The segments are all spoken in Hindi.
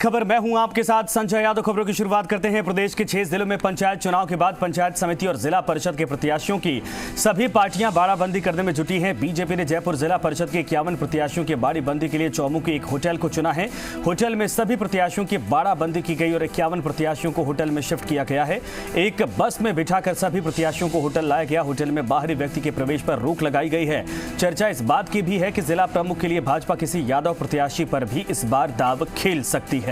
खबर मैं हूं आपके साथ संजय यादव। खबरों की शुरुआत करते हैं। प्रदेश के 6 जिलों में पंचायत चुनाव के बाद पंचायत समिति और जिला परिषद के प्रत्याशियों की सभी पार्टियां बाड़ाबंदी करने में जुटी हैं। बीजेपी ने जयपुर जिला परिषद के 51 प्रत्याशियों की बाड़ाबंदी के लिए चौमुखी एक होटल को चुना है। होटल में सभी प्रत्याशियों की बाड़ाबंदी की गई और 51 प्रत्याशियों को होटल में शिफ्ट किया गया है। एक बस में बिठाकर सभी प्रत्याशियों को होटल लाया गया। होटल में बाहरी व्यक्ति के प्रवेश पर रोक लगाई गई है। चर्चा इस बात की भी है कि जिला प्रमुख के लिए भाजपा किसी यादव प्रत्याशी पर भी इस बार दाव खेल सकती है।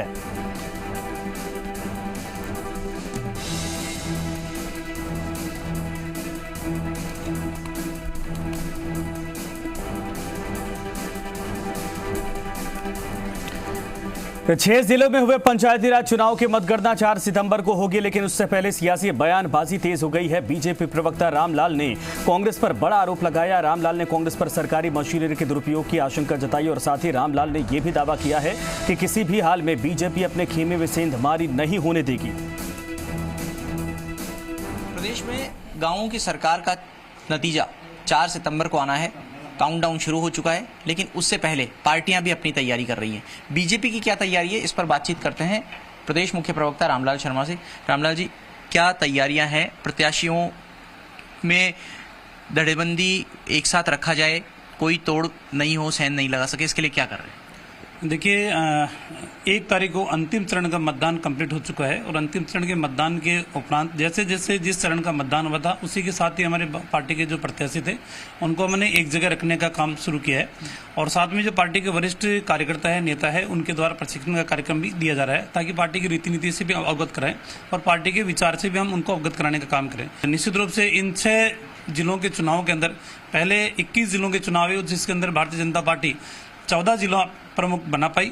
6 जिलों में हुए पंचायती राज चुनाव की मतगणना 4 सितंबर को होगी, लेकिन उससे पहले सियासी बयानबाजी तेज हो गई है। बीजेपी प्रवक्ता रामलाल ने कांग्रेस पर बड़ा आरोप लगाया। रामलाल ने कांग्रेस पर सरकारी मशीनरी के दुरुपयोग की आशंका जताई और साथ ही रामलाल ने यह भी दावा किया है कि किसी भी हाल में बीजेपी अपने खेमे में सेंधमारी नहीं होने देगी। प्रदेश में गांवों की सरकार का नतीजा 4 सितंबर को आना है। काउंटडाउन शुरू हो चुका है, लेकिन उससे पहले पार्टियां भी अपनी तैयारी कर रही हैं। बीजेपी की क्या तैयारी है, इस पर बातचीत करते हैं प्रदेश मुख्य प्रवक्ता रामलाल शर्मा से। रामलाल जी, क्या तैयारियां हैं? प्रत्याशियों में धड़ेबंदी एक साथ रखा जाए, कोई तोड़ नहीं हो, सेंध नहीं लगा सके, इसके लिए क्या कर रहे हैं? देखिए, 1 तारीख को अंतिम चरण का मतदान कंप्लीट हो चुका है और अंतिम चरण के मतदान के उपरांत जैसे जैसे जिस चरण का मतदान हुआ था उसी के साथ ही हमारे पार्टी के जो प्रत्याशी थे उनको हमने एक जगह रखने का काम शुरू किया है और साथ में जो पार्टी के वरिष्ठ कार्यकर्ता है, नेता है, उनके द्वारा प्रशिक्षण का कार्यक्रम भी दिया जा रहा है ताकि पार्टी की रीति नीति से भी अवगत कराएं और पार्टी के विचार से भी हम उनको अवगत कराने का काम करें। निश्चित रूप से इन 6 जिलों के चुनाव के अंदर पहले 21 जिलों के चुनाव है जिसके अंदर भारतीय जनता पार्टी 14 जिला प्रमुख बना पाई।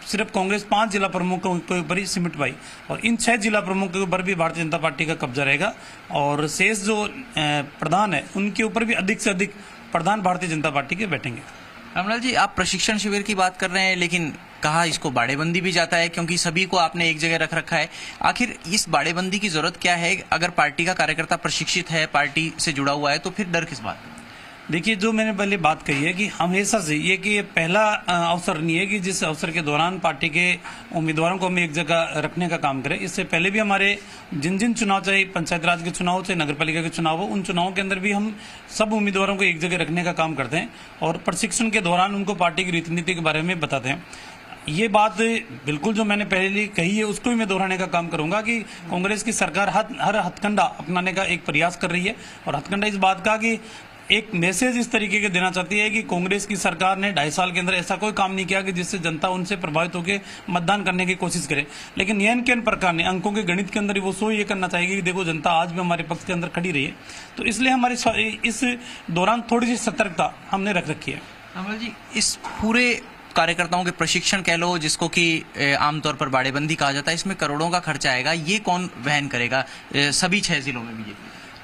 सिर्फ कांग्रेस 5 जिला प्रमुखों के ऊपर ही सिमट पाई और इन 6 जिला प्रमुखों के ऊपर भी भारतीय जनता पार्टी का कब्जा रहेगा और शेष जो प्रधान है उनके ऊपर भी अधिक से अधिक प्रधान भारतीय जनता पार्टी के बैठेंगे। रामलाल जी, आप प्रशिक्षण शिविर की बात कर रहे हैं, लेकिन कहा इसको बाड़ेबंदी भी जाता है क्योंकि सभी को आपने एक जगह रख रखा है। आखिर इस बाड़ेबंदी की जरूरत क्या है? अगर पार्टी का कार्यकर्ता प्रशिक्षित है, पार्टी से जुड़ा हुआ है, तो फिर डर किस बात? देखिए, जो मैंने पहले बात कही है कि हमेशा से ये कि पहला अवसर नहीं है कि जिस अवसर के दौरान पार्टी के उम्मीदवारों को हम एक जगह रखने का काम करें। इससे पहले भी हमारे जिन जिन चुनाव, चाहे पंचायत राज के चुनाव, चाहे नगरपालिका के चुनाव हो, उन चुनावों के अंदर भी हम सब उम्मीदवारों को एक जगह रखने का काम करते हैं और प्रशिक्षण के दौरान उनको पार्टी की रीति नीति के बारे में बताते हैं। ये बात बिल्कुल जो मैंने पहले कही है उसको भी मैं दोहराने का काम करूंगा कि कांग्रेस की सरकार हर हथकंडा अपनाने का एक प्रयास कर रही है और हथकंडा इस बात का कि एक मैसेज इस तरीके के देना चाहती है कि कांग्रेस की सरकार ने 2.5 साल के अंदर ऐसा कोई काम नहीं किया कि जिससे जनता उनसे प्रभावित होकर मतदान करने की कोशिश करे। लेकिन एन प्रकार ने अंकों के गणित के अंदर वो सो ये करना चाहेगी कि देखो जनता आज भी हमारे पक्ष के अंदर खड़ी रही है। तो इसलिए हमारे इस दौरान थोड़ी सी सतर्कता हमने रख रखी है। रामलाल जी, इस पूरे कार्यकर्ताओं के प्रशिक्षण कह लो, जिसको कि आमतौर पर बाड़ेबंदी कहा जाता है, इसमें करोड़ों का खर्चा आएगा, ये कौन वहन करेगा सभी 6 जिलों में भी?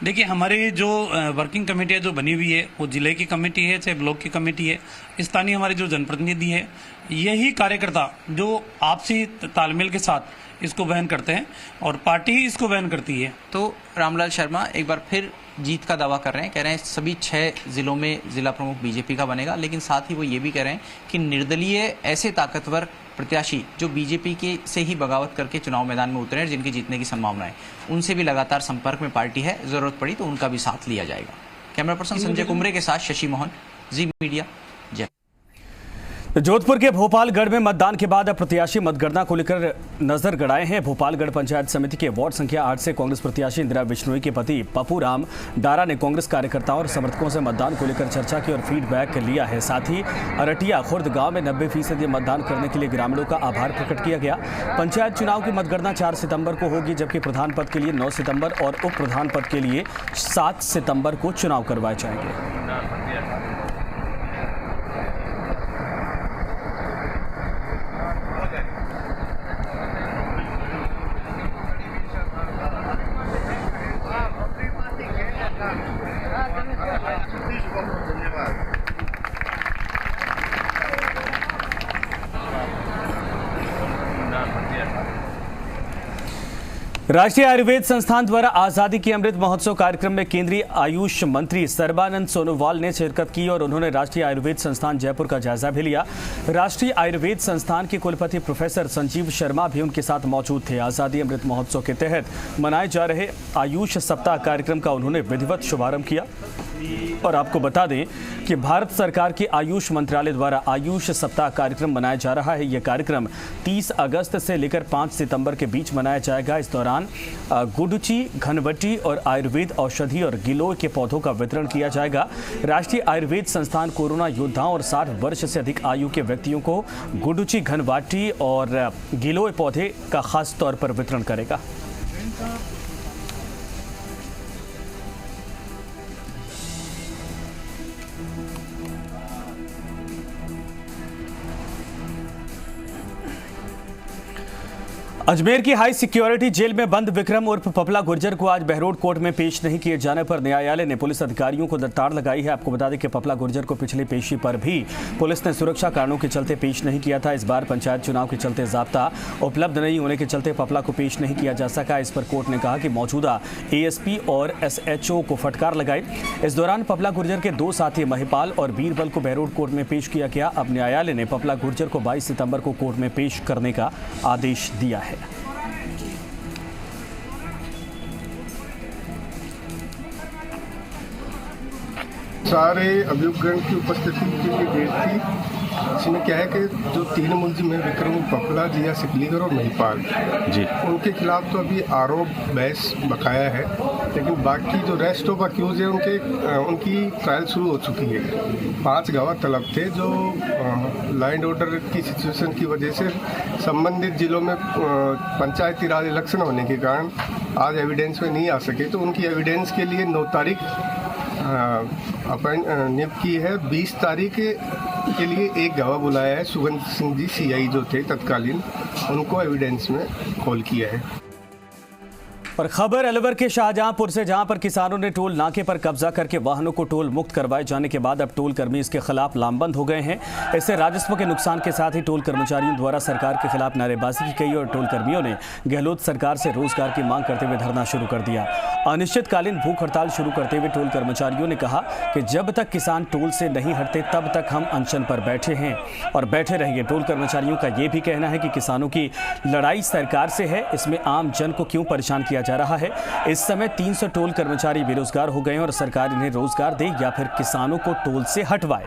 देखिए, हमारी जो वर्किंग कमेटी है जो बनी हुई है वो जिले की कमेटी है चाहे ब्लॉक की कमेटी है, स्थानीय हमारे जो जनप्रतिनिधि है, यही कार्यकर्ता जो आपसी तालमेल के साथ इसको वहन करते हैं और पार्टी ही इसको वहन करती है। तो रामलाल शर्मा एक बार फिर जीत का दावा कर रहे हैं, कह रहे हैं सभी 6 जिलों में जिला प्रमुख बीजेपी का बनेगा, लेकिन साथ ही वो ये भी कह रहे हैं कि निर्दलीय ऐसे ताकतवर प्रत्याशी जो बीजेपी के से ही बगावत करके चुनाव मैदान में उतरे हैं, जिनकी जीतने की संभावना है, उनसे भी लगातार संपर्क में पार्टी है, जरूरत पड़ी तो उनका भी साथ लिया जाएगा। कैमरा पर्सन संजय कुमरे के साथ शशि मोहन, जी मीडिया, जय। जोधपुर के भोपालगढ़ में मतदान के बाद अब प्रत्याशी मतगणना को लेकर नजर गड़ाए हैं। भोपालगढ़ पंचायत समिति के वार्ड संख्या 8 से कांग्रेस प्रत्याशी इंदिरा बिश्नोई के पति पप्पू राम डारा ने कांग्रेस कार्यकर्ताओं और समर्थकों से मतदान को लेकर चर्चा की और फीडबैक लिया है। साथ ही अरटिया खुर्द गांव में 90% मतदान करने के लिए ग्रामीणों का आभार प्रकट किया गया। पंचायत चुनाव की मतगणना 4 सितंबर को होगी, जबकि प्रधान पद के लिए 9 सितंबर और उप प्रधान पद के लिए 7 सितंबर को चुनाव करवाए जाएंगे। राष्ट्रीय आयुर्वेद संस्थान द्वारा आजादी की अमृत महोत्सव कार्यक्रम में केंद्रीय आयुष मंत्री सर्बानंद सोनोवाल ने शिरकत की और उन्होंने राष्ट्रीय आयुर्वेद संस्थान जयपुर का जायजा भी लिया। राष्ट्रीय आयुर्वेद संस्थान के कुलपति प्रोफेसर संजीव शर्मा भी उनके साथ मौजूद थे। आजादी अमृत महोत्सव के तहत मनाए जा रहे आयुष सप्ताह कार्यक्रम का उन्होंने विधिवत शुभारंभ किया। और आपको बता दें कि भारत सरकार के आयुष मंत्रालय द्वारा आयुष सप्ताह कार्यक्रम मनाया जा रहा है। यह कार्यक्रम 30 अगस्त से लेकर 5 सितंबर के बीच मनाया जाएगा। इस दौरान गुडुचि, घनवटी और आयुर्वेद औषधि और गिलोय के पौधों का वितरण किया जाएगा। राष्ट्रीय आयुर्वेद संस्थान कोरोना योद्धाओं और 60 वर्ष से अधिक आयु के व्यक्तियों को गुडुचि, घनवाटी और गिलोय पौधे का खास तौर पर वितरण करेगा। अजमेर की हाई सिक्योरिटी जेल में बंद विक्रम उर्फ पपला गुर्जर को आज बहरोड कोर्ट में पेश नहीं किए जाने पर न्यायालय ने पुलिस अधिकारियों को दरतार लगाई है। आपको बता दें कि पपला गुर्जर को पिछली पेशी पर भी पुलिस ने सुरक्षा कारणों के चलते पेश नहीं किया था। इस बार पंचायत चुनाव के चलते जाब्ता उपलब्ध नहीं होने के चलते पपला को पेश नहीं किया जा सका। इस पर कोर्ट ने कहा कि मौजूदा ASP और SHO को फटकार लगाई। इस दौरान पपला गुर्जर के 2 साथी महिपाल और बीरबल को बहरोड कोर्ट में पेश किया गया। अब न्यायालय ने पपला गुर्जर को 22 सितंबर को कोर्ट में पेश करने का आदेश दिया है। सारे अभियुक्तगण की उपस्थिति के लिए डेट थी। इसमें क्या है कि जो 3 मुलजिम है, विक्रम पपला, जिया सिकलीगर और महिपाल जी, उनके खिलाफ तो अभी आरोप बहस बकाया है, लेकिन बाकी जो रेस्ट ऑफ अक्यूज है उनकी ट्रायल शुरू हो चुकी है। 5 गवाह तलब थे जो लॉ एंड ऑर्डर की सिचुएशन की वजह से संबंधित जिलों में पंचायती राज इलेक्शन होने के कारण आज एविडेंस में नहीं आ सके, तो उनकी एविडेंस के लिए 9 तारीख नियुक्त की है। 20 तारीख के लिए एक गवाह बुलाया है, सुगंध सिंह जी CI जो थे तत्कालीन, उनको एविडेंस में कॉल किया है। और खबर अलवर के शाहजहांपुर से, जहां पर किसानों ने टोल नाके पर कब्जा करके वाहनों को टोल मुक्त करवाए जाने के बाद अब टोल कर्मी इसके खिलाफ लामबंद हो गए हैं। इससे राजस्व के नुकसान के साथ ही टोल कर्मचारियों द्वारा सरकार के खिलाफ नारेबाजी की गई और टोल कर्मियों ने गहलोत सरकार से रोजगार की मांग करते हुए धरना शुरू कर दिया। अनिश्चितकालीन भूख हड़ताल शुरू करते हुए टोल कर्मचारियों ने कहा कि जब तक किसान टोल से नहीं हटते तब तक हम अनशन पर बैठे हैं और बैठे रहेंगे। टोल कर्मचारियों का यह भी कहना है कि किसानों की लड़ाई सरकार से है, इसमें आम जन को क्यों परेशान किया जा रहा है। इस समय 300 टोल कर्मचारी बेरोजगार हो गए हैं और सरकार इन्हें रोजगार दे या फिर किसानों को टोल से हटवाए।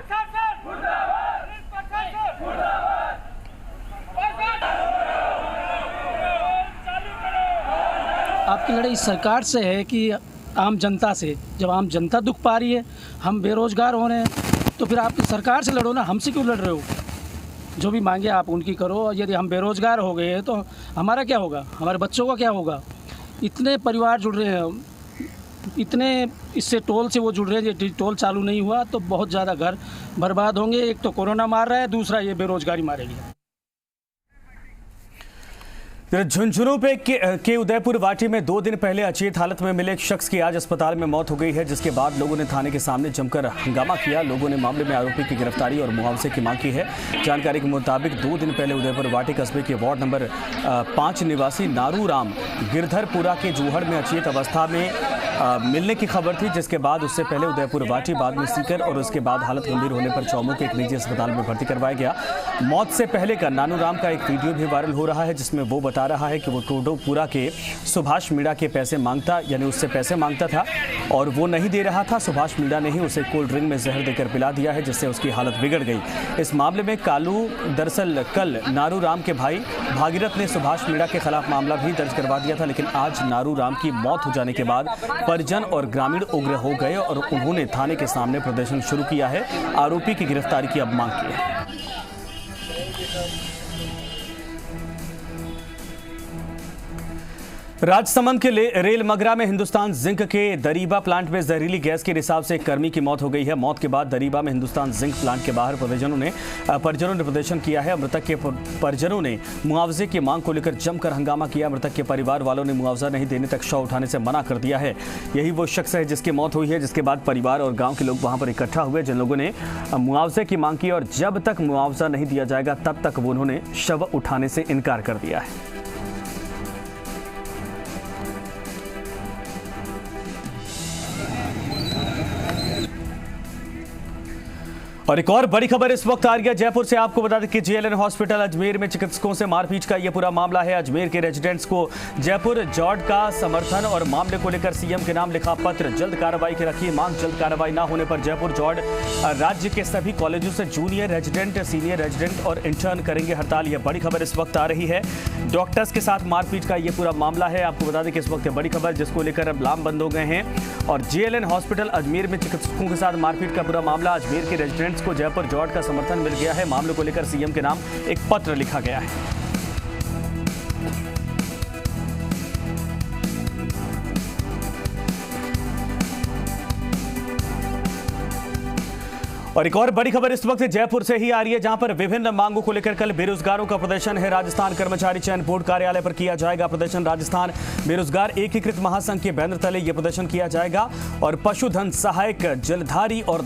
आपकी लड़ाई सरकार से है कि आम जनता से? जब आम जनता दुख पा रही है, हम बेरोजगार हो रहे हैं, तो फिर आप सरकार से लड़ो ना, हमसे क्यों लड़ रहे हो? जो भी मांगे आप उनकी करो। यदि हम बेरोजगार हो गए तो हमारा क्या होगा, हमारे बच्चों का क्या होगा? इतने परिवार जुड़ रहे हैं, इतने इससे टोल से वो जुड़ रहे हैं। टोल चालू नहीं हुआ तो बहुत ज़्यादा घर बर्बाद होंगे। एक तो कोरोना मार रहा है, दूसरा ये बेरोजगारी मारेगी। झुंझुनू पे के उदयपुर वाटी में 2 दिन पहले अचेत हालत में मिले एक शख्स की आज अस्पताल में मौत हो गई है, जिसके बाद लोगों ने थाने के सामने जमकर हंगामा किया। लोगों ने मामले में आरोपी की गिरफ्तारी और मुआवजे की मांग की है। जानकारी के मुताबिक 2 दिन पहले उदयपुर वाटी कस्बे के वार्ड नंबर 5 निवासी नारू राम गिरधरपुरा के जूहड़ में अचेत अवस्था में मिलने की खबर थी, जिसके बाद उससे पहले उदयपुर वाटी, बाद में सीकर और उसके बाद हालत गंभीर होने पर चौमू के एक निजी अस्पताल में भर्ती करवाया गया। मौत से पहले का नानू राम का एक वीडियो भी वायरल हो रहा है, जिसमें वो बता रहा है कि वो टोडोपुरा के सुभाष मीणा के पैसे मांगता, यानी उससे पैसे मांगता था और वो नहीं दे रहा था। सुभाष मीणा ने ही उसे कोल्ड ड्रिंक में जहर देकर पिला दिया है, जिससे उसकी हालत बिगड़ गई। इस मामले में दरअसल कल नारू राम के भाई भागीरथ ने सुभाष मीणा के खिलाफ मामला भी दर्ज करवा दिया था, लेकिन आज नारू राम की मौत हो जाने के बाद परिजन और ग्रामीण उग्र हो गए और उन्होंने थाने के सामने प्रदर्शन शुरू किया है। आरोपी की गिरफ्तारी की अब मांग की है। राजसमंद के रेल मगरा में हिंदुस्तान जिंक के दरीबा प्लांट में जहरीली गैस के रिसाव से एक कर्मी की मौत हो गई है। मौत के बाद दरीबा में हिंदुस्तान जिंक प्लांट के बाहर परिजनों ने प्रदर्शन किया है। मृतक के परिजनों ने मुआवजे की मांग को लेकर जमकर हंगामा किया। मृतक के परिवार वालों ने मुआवजा नहीं देने तक शव उठाने से मना कर दिया है। यही वो शख्स है जिसकी मौत हुई है, जिसके बाद परिवार और गाँव के लोग वहाँ पर इकट्ठा हुए, जिन लोगों ने मुआवजे की मांग की और जब तक मुआवजा नहीं दिया जाएगा तब तक उन्होंने शव उठाने से इनकार कर दिया है। और एक और बड़ी खबर इस वक्त आ रही है जयपुर से। आपको बता दें कि जेएलएन हॉस्पिटल अजमेर में चिकित्सकों से मारपीट का यह पूरा मामला है। अजमेर के रेजिडेंट्स को जयपुर जॉर्ड का समर्थन और मामले को लेकर सीएम के नाम लिखा पत्र। जल्द कार्रवाई की रखी मांग। जल्द कार्रवाई न होने पर जयपुर जॉर्ड राज्य के सभी कॉलेजों से जूनियर रेजिडेंट, सीनियर रेजिडेंट और इंटर्न करेंगे हड़ताल। यह बड़ी खबर इस वक्त आ रही है। डॉक्टर्स के साथ मारपीट का यह पूरा मामला है। आपको बता दें कि इस वक्त बड़ी खबर जिसको लेकर अब लाम बंद हो गए हैं। और जेएलएन हॉस्पिटल अजमेर में चिकित्सकों के साथ मारपीट का पूरा मामला। अजमेर के रेजिडेंट्स को जयपुर जॉर्ड का समर्थन मिल गया है। मामले को लेकर सीएम के नाम एक पत्र लिखा गया है। और एक और बड़ी खबर इस वक्त जयपुर से ही आ रही है, जहां पर विभिन्न मांगों को लेकर कल बेरोजगारों का प्रदर्शन है। राजस्थान कर्मचारी चयन बोर्ड कार्यालय पर किया जाएगा प्रदर्शन। राजस्थान बेरोजगार एकीकृत महासंघ के बैनर तले यह प्रदर्शन किया जाएगा। और पशुधन सहायक, जलधारी और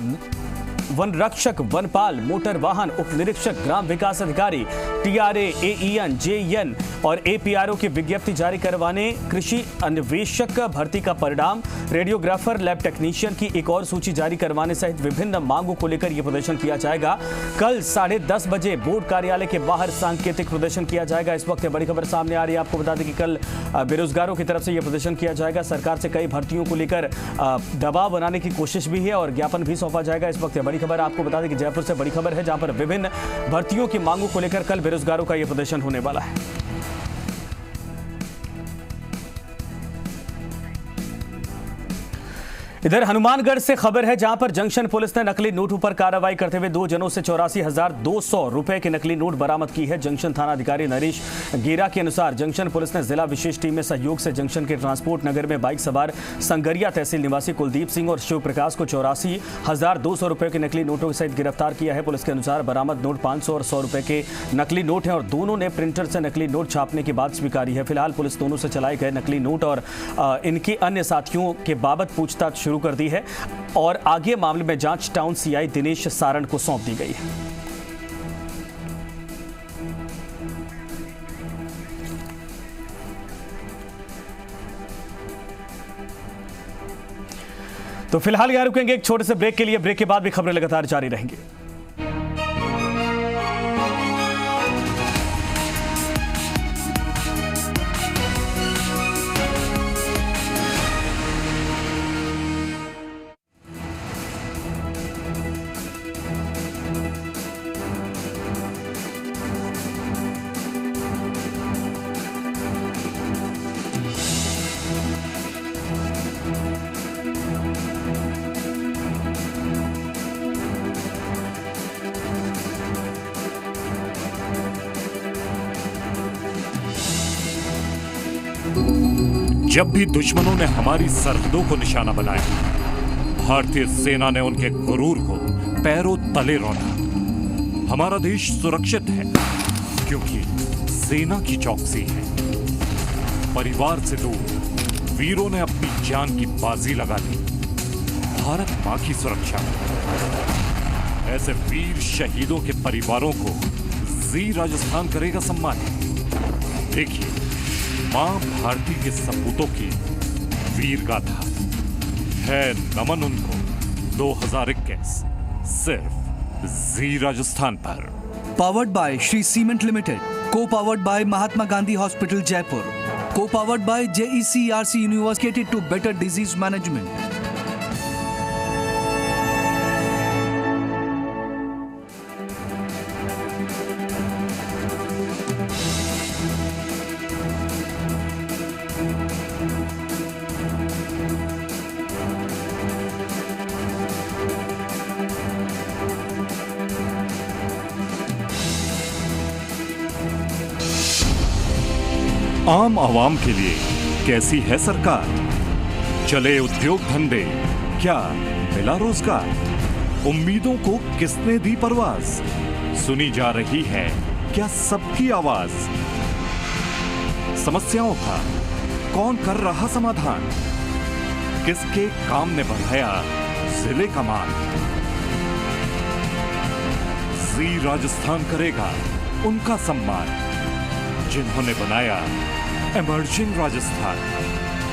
वन रक्षक, वनपाल, मोटर वाहन उप निरीक्षक, ग्राम विकास अधिकारी, टीआरए, एईएन, जेईएन और एपीआरओ की विज्ञप्ति जारी करवाने, कृषि अन्वेषक भर्ती का परिणाम, रेडियोग्राफर, लैब टेक्नीशियन की एक और सूची जारी करवाने सहित विभिन्न मांगों को लेकर यह प्रदर्शन किया जाएगा। कल 10:30 बजे बोर्ड कार्यालय के बाहर सांकेतिक प्रदर्शन किया जाएगा। इस वक्त बड़ी खबर सामने आ रही है। आपको बता दें कि कल बेरोजगारों की तरफ से यह प्रदर्शन किया जाएगा। सरकार से कई भर्तियों को लेकर दबाव बनाने की कोशिश भी है और ज्ञापन भी सौंपा जाएगा। इस वक्त बड़ी खबर आपको बता दें कि जयपुर से बड़ी खबर है, जहां पर विभिन्न भर्तियों की मांगों को लेकर कल बेरोजगारों का यह प्रदर्शन होने वाला है। इधर हनुमानगढ़ से खबर है, जहां पर जंक्शन पुलिस ने नकली नोटों पर कार्रवाई करते हुए 2 जनों से 84,200 रुपए के नकली नोट बरामद की है। जंक्शन थाना अधिकारी नरेश गेरा के अनुसार जंक्शन पुलिस ने जिला विशेष टीम में सहयोग से जंक्शन के ट्रांसपोर्ट नगर में बाइक सवार संगरिया तहसील निवासी कुलदीप सिंह और शिव प्रकाश को 84,200 रुपए के नकली नोटों सहित गिरफ्तार किया है। पुलिस के अनुसार बरामद नोट 500 और 100 रुपए के नकली नोट हैं और दोनों ने प्रिंटर से नकली नोट छापने की बात स्वीकारी है। फिलहाल पुलिस दोनों से चलाए गए नकली नोट और इनके अन्य साथियों के बाबत पूछताछ शुरू कर दी है और आगे मामले में जांच टाउन सीआई दिनेश सारण को सौंप दी गई है। तो फिलहाल यहां रुकेंगे एक छोटे से ब्रेक के लिए। ब्रेक के बाद भी खबरें लगातार जारी रहेंगी। जब भी दुश्मनों ने हमारी सरहदों को निशाना बनाया, भारतीय सेना ने उनके गुरूर को पैरों तले रौंदा। हमारा देश सुरक्षित है क्योंकि सेना की चौकसी है। परिवार से दूर वीरों ने अपनी जान की बाजी लगा दी भारत मां की सुरक्षा में। ऐसे वीर शहीदों के परिवारों को जी राजस्थान करेगा सम्मान। देखिए, मां भारती के सपूतों की वीर गाथा है नमन उनको 2021 सिर्फ जी राजस्थान पर। Powered by Shri cement limited, copowered by Mahatma Gandhi hospital Jaipur, copowered by JECRC university to better disease management. आम आवाम के लिए कैसी है सरकार? चले उद्योग धंधे, क्या मिला रोजगार? उम्मीदों को किसने दी परवाज? सुनी जा रही है क्या सबकी आवाज? समस्याओं का कौन कर रहा समाधान? किसके काम ने बढ़ाया जिले का मान? जी राजस्थान करेगा उनका सम्मान जिन्होंने बनाया इमर्जिंग राजस्थान,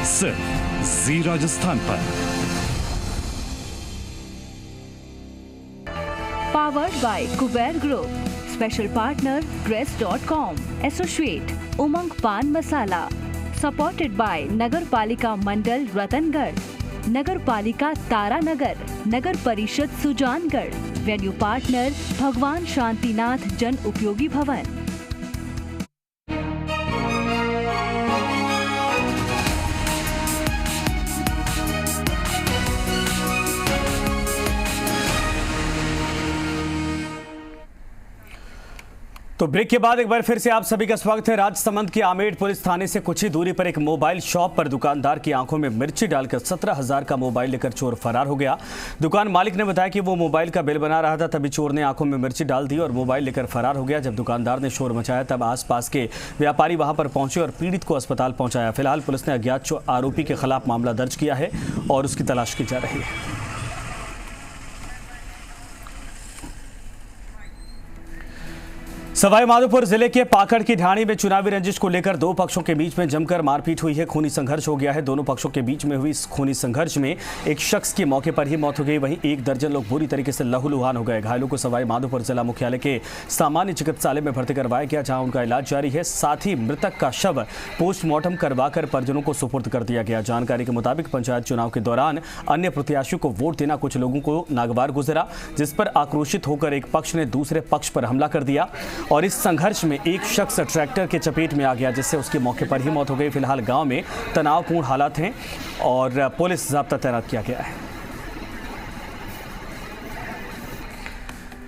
सिर्फ जी राजस्थान पर। Powered by Kuber Group. Special partner Dress.com. Associate Umang Pan Masala. Supported by Nagar Palika Mandal Ratangarh, Nagar Palika Taranagar, Nagar Parishad Sujangarh. Venue partner Bhagwan Shantinath Jan Upyogi Bhavan. तो ब्रेक के बाद एक बार फिर से आप सभी का स्वागत है। राजसमंद के आमेर पुलिस थाने से कुछ ही दूरी पर एक मोबाइल शॉप पर दुकानदार की आंखों में मिर्ची डालकर 17,000 का मोबाइल लेकर चोर फरार हो गया। दुकान मालिक ने बताया कि वो मोबाइल का बिल बना रहा था, तभी चोर ने आंखों में मिर्ची डाल दी और मोबाइल लेकर फरार हो गया। जब दुकानदार ने शोर मचाया तब आसपास के व्यापारी वहां पर पहुंचे और पीड़ित को अस्पताल पहुंचाया। फिलहाल पुलिस ने अज्ञात आरोपी के खिलाफ मामला दर्ज किया है और उसकी तलाश की जा रही है। सवाई माधोपुर जिले के पाकड़ की ढाणी में चुनावी रंजिश को लेकर दो पक्षों के बीच में जमकर मारपीट हुई है। खूनी संघर्ष हो गया है। दोनों पक्षों के बीच में हुई इस खूनी संघर्ष में एक शख्स की मौके पर ही मौत हो गई, वहीं 1 दर्जन लोग बुरी तरीके से लहूलुहान हो गए। घायलों को सवाई माधोपुर जिला मुख्यालय के सामान्य चिकित्सालय में भर्ती करवाया गया, जहां उनका इलाज जारी है। साथ ही मृतक का शव पोस्टमार्टम करवाकर परिजनों को सुपुर्द कर दिया गया। जानकारी के मुताबिक पंचायत चुनाव के दौरान अन्य प्रत्याशियों को वोट देना कुछ लोगों को नागवार गुजरा, जिस पर आक्रोशित होकर एक पक्ष ने दूसरे पक्ष पर हमला कर दिया और इस संघर्ष में एक शख्स ट्रैक्टर के चपेट में आ गया, जिससे उसकी मौके पर ही मौत हो गई। फिलहाल गांव में तनावपूर्ण हालात हैं और पुलिस जाब्ता तैनात किया गया है।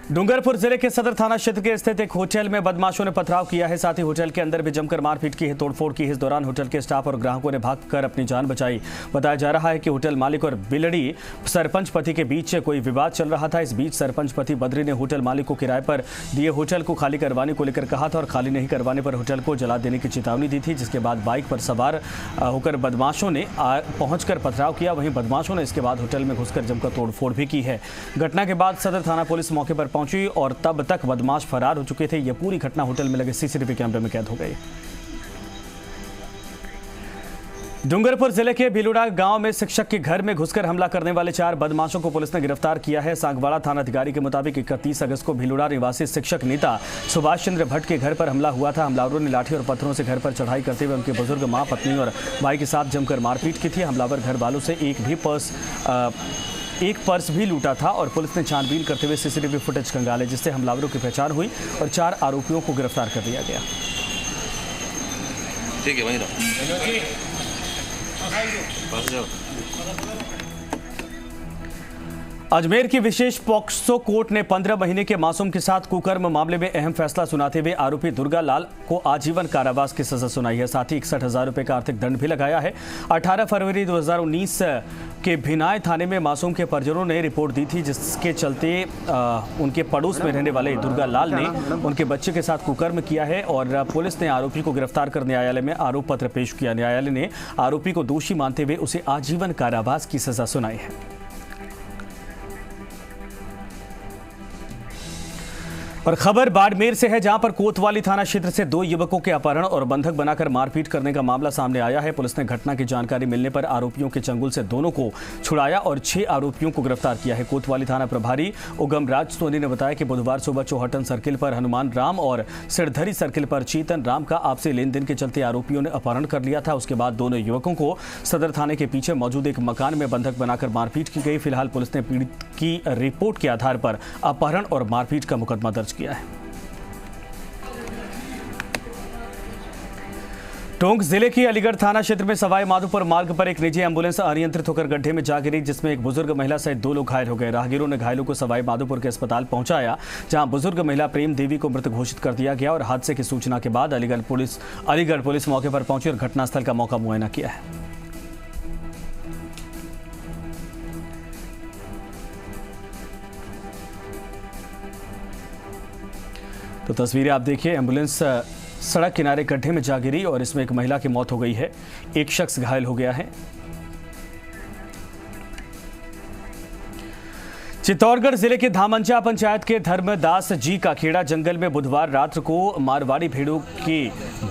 डूंगरपुर जिले के सदर थाना क्षेत्र के स्थित एक होटल में बदमाशों ने पथराव किया है। साथ ही होटल के अंदर भी जमकर मारपीट की है, तोड़फोड़ की है। इस दौरान होटल के स्टाफ और ग्राहकों ने भागकर अपनी जान बचाई। बताया जा रहा है कि होटल मालिक और बिलड़ी सरपंच पति के बीच कोई विवाद चल रहा था। इस बीच सरपंच पति बद्री ने होटल मालिक को किराए पर दिए होटल को खाली करवाने को लेकर कहा था और खाली नहीं करवाने पर होटल को जला देने की चेतावनी दी थी, जिसके बाद बाइक पर सवार होकर बदमाशों ने पहुंचकर पथराव किया। वहीं बदमाशों ने इसके बाद होटल में घुसकर जमकर तोड़फोड़ भी की है। घटना के बाद सदर थाना पुलिस मौके पर पहुंची और तब तक बदमाश फरार हो चुके थे। यह पूरी घटना होटल में लगे सीसीटीवी कैमरे में कैद हो गई। डूंगरपुर जिले के भिलुड़ा गांव में शिक्षक के घर में घुसकर हमला करने वाले 4 बदमाशों को पुलिस ने गिरफ्तार किया है। सांगवाड़ा थाना अधिकारी के मुताबिक 31 अगस्त को भिलुड़ा निवासी शिक्षक नेता सुभाष चंद्र भट्ट के घर पर हमला हुआ था। हमलावरों ने लाठी और पत्थरों से घर पर चढ़ाई करते हुए उनके बुजुर्ग मां, पत्नी और भाई के साथ जमकर मारपीट की थी। हमलावर घर वालों से एक पर्स भी लूटा था और पुलिस ने छानबीन करते हुए सीसीटीवी फुटेज खंगाले, जिससे हमलावरों की पहचान हुई और 4 आरोपियों को गिरफ्तार कर लिया गया। ठीक है, वहीं रहो। अजमेर की विशेष पॉक्सो कोर्ट ने 15 महीने के मासूम के साथ कुकर्म मामले में अहम फैसला सुनाते हुए आरोपी दुर्गा लाल को आजीवन कारावास की सजा सुनाई है। साथ ही 61,000 रुपए का आर्थिक दंड भी लगाया है। 18 फरवरी 2019 के भिनाय थाने में मासूम के परिजनों ने रिपोर्ट दी थी, जिसके चलते उनके पड़ोस में रहने वाले दुर्गा लाल ने उनके बच्चे के साथ कुकर्म किया है और पुलिस ने आरोपी को गिरफ्तार कर न्यायालय में आरोप पत्र पेश किया। न्यायालय ने आरोपी को दोषी मानते हुए उसे आजीवन कारावास की सजा सुनाई है। और खबर बाड़मेर से है, जहां पर कोतवाली थाना क्षेत्र से 2 युवकों के अपहरण और बंधक बनाकर मारपीट करने का मामला सामने आया है। पुलिस ने घटना की जानकारी मिलने पर आरोपियों के चंगुल से दोनों को छुड़ाया और 6 आरोपियों को गिरफ्तार किया है। कोतवाली थाना प्रभारी उगम राज सोनी ने बताया कि बुधवार सुबह चौहटन सर्किल पर हनुमान राम और सिरधरी सर्किल पर चेतन राम का आपसी लेन देन के चलते आरोपियों ने अपहरण कर लिया था। उसके बाद दोनों युवकों को सदर थाने के पीछे मौजूद एक मकान में बंधक बनाकर मारपीट की गई। फिलहाल पुलिस ने पीड़ित की रिपोर्ट के आधार पर अपहरण और मारपीट का मुकदमा दर्ज किया है। टोंक जिले की अलीगढ़ थाना क्षेत्र में सवाई माधोपुर मार्ग पर एक निजी एम्बुलेंस अनियंत्रित होकर गड्ढे में जा गिरी, जिसमें एक बुजुर्ग महिला सहित 2 लोग घायल हो गए। राहगीरों ने घायलों को सवाई माधोपुर के अस्पताल पहुंचाया, जहां बुजुर्ग महिला प्रेम देवी को मृत घोषित कर दिया गया और हादसे की सूचना के बाद अलीगढ़ पुलिस मौके पर पहुंची और घटनास्थल का मौका मुआयना किया है। तो तस्वीरें आप देखिए, एम्बुलेंस सड़क किनारे गड्ढे में जा गिरी और इसमें एक महिला की मौत हो गई है, एक शख्स घायल हो गया है। चित्तौड़गढ़ जिले के धामंचा पंचायत के धर्मदास जी का खेड़ा जंगल में बुधवार रात को मारवाड़ी भेड़ों के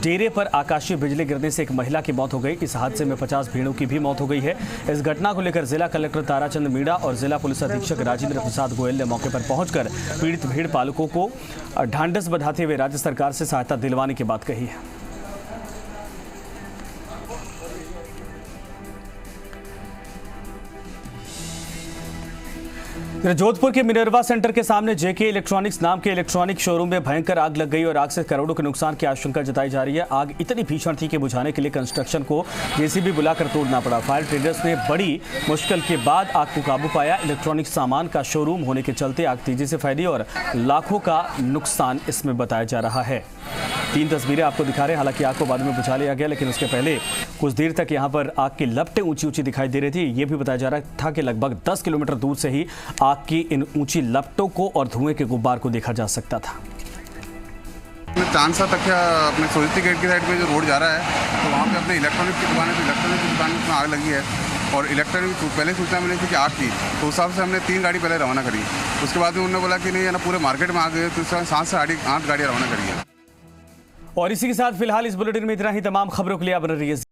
डेरे पर आकाशीय बिजली गिरने से एक महिला की मौत हो गई। इस हादसे में 50 भेड़ों की भी मौत हो गई है। इस घटना को लेकर जिला कलेक्टर ताराचंद मीणा और जिला पुलिस अधीक्षक राजेंद्र प्रसाद गोयल ने मौके पर पहुंचकर पीड़ित भेड़ पालकों को ढांढस बंधाते हुए राज्य सरकार से सहायता दिलवाने की बात कही है। जोधपुर के मिनर्वा सेंटर के सामने जेके इलेक्ट्रॉनिक्स नाम के इलेक्ट्रॉनिक शोरूम में भयंकर आग लग गई और आग से करोड़ों के नुकसान की आशंका जताई जा रही है। आग इतनी भीषण थी कि बुझाने के लिए कंस्ट्रक्शन को जेसीबी बुलाकर तोड़ना पड़ा। फायर ट्रेडर्स ने बड़ी मुश्किल के बाद आग को काबू पाया। इलेक्ट्रॉनिक सामान का शोरूम होने के चलते आग तेजी से फैली और लाखों का नुकसान इसमें बताया जा रहा है। 3 तस्वीरें आपको दिखा रहे हैं। हालांकि आग को बाद में बुझा लिया गया, लेकिन उसके पहले कुछ देर तक यहां पर आग की लपटें ऊंची ऊंची दिखाई दे रही थी। ये भी बताया जा रहा था कि लगभग 10 किलोमीटर दूर से ही आग की इन ऊंची लपटों को और धुएं के गुब्बार को देखा जा सकता था। चांदसा तक अपने सोजती गेट की साइड में जो रोड जा रहा है, तो वहाँ पे अपने इलेक्ट्रॉनिक की दुकान है, इलेक्ट्रॉनिक की दुकान में आग लगी है और इलेक्ट्रॉनिक पहले सूचना मिली थी कि आग थी, तो उस हिसाब से हमने 3 गाड़ी पहले रवाना करी। उसके बाद में उन्होंने बोला कि नहीं है ना पूरे मार्केट में आग है, तो 7 से 8 गाड़ियाँ रवाना करी है। और इसी के साथ फिलहाल इस बुलेटिन में इतना ही। तमाम खबरों के लिए आप बने रहिए।